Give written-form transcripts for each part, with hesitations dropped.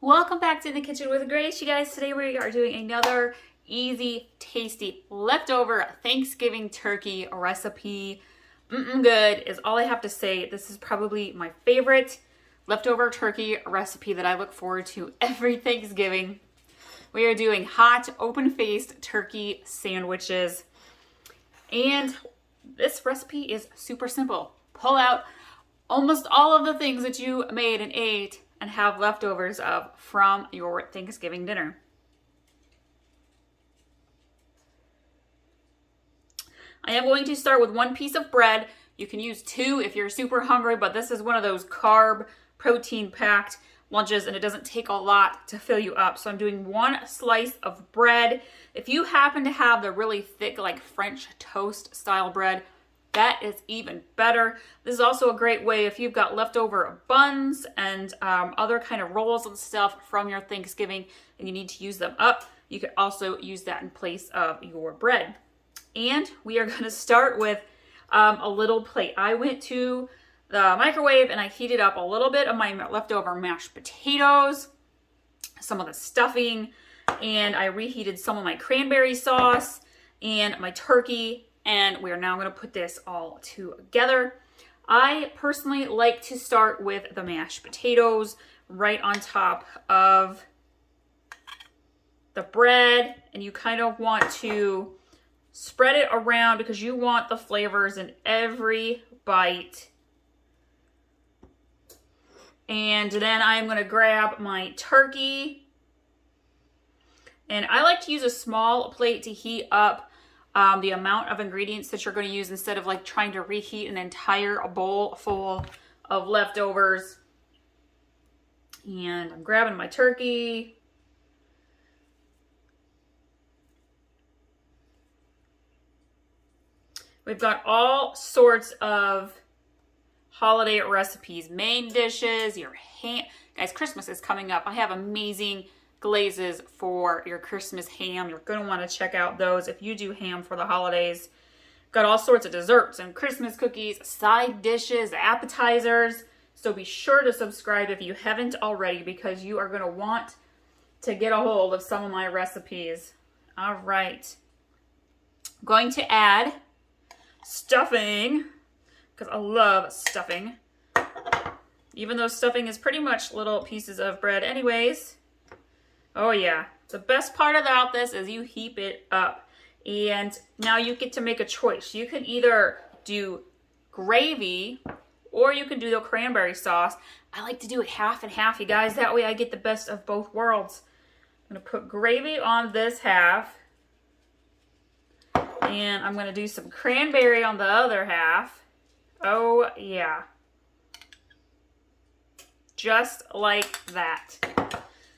Welcome back to the kitchen with Grace. You guys, today we are doing another easy, tasty, leftover Thanksgiving turkey recipe. Good is all I have to say. This is probably my favorite leftover turkey recipe that I look forward to every Thanksgiving. We are doing hot, open-faced turkey sandwiches. And this recipe is super simple. Pull out almost all of the things that you made and ate and have leftovers of from your Thanksgiving dinner. I am going to start with one piece of bread. You can use two if you're super hungry, but this is one of those carb, protein-packed lunches, and it doesn't take a lot to fill you up. So I'm doing one slice of bread. If you happen to have the really thick, like French toast style bread, that is even better. This is also a great way if you've got leftover buns and other kind of rolls and stuff from your Thanksgiving and you need to use them up. You could also use that in place of your bread. And we are going to start with a little plate. I went to the microwave and I heated up a little bit of my leftover mashed potatoes, some of the stuffing, and I reheated some of my cranberry sauce and my turkey. And we are now going to put this all together. I personally like to start with the mashed potatoes right on top of the bread. And you kind of want to spread it around because you want the flavors in every bite. And then I'm going to grab my turkey. And I like to use a small plate to heat up the amount of ingredients that you're going to use instead of like trying to reheat an entire bowl full of leftovers. And I'm grabbing my turkey. We've got all sorts of holiday recipes, main dishes, your ham. Guys, Christmas is coming up. I have amazing glazes for your Christmas ham. You're going to want to check out those if you do ham for the holidays. Got all sorts of desserts and Christmas cookies, side dishes, appetizers. So be sure to subscribe if you haven't already because you are going to want to get a hold of some of my recipes. All right. I'm going to add stuffing because I love stuffing. Even though stuffing is pretty much little pieces of bread anyways. Oh yeah, the best part about this is you heap it up. And now you get to make a choice. You can either do gravy or you can do the cranberry sauce. I like to do it half and half, you guys. That way I get the best of both worlds. I'm going to put gravy on this half. And I'm going to do some cranberry on the other half. Oh yeah. Just like that.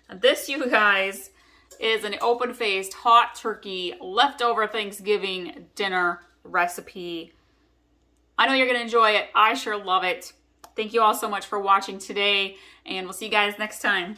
And this, you guys, is an open-faced hot turkey leftover Thanksgiving dinner recipe. I know you're going to enjoy it. I sure love it. Thank you all so much for watching today, and we'll see you guys next time.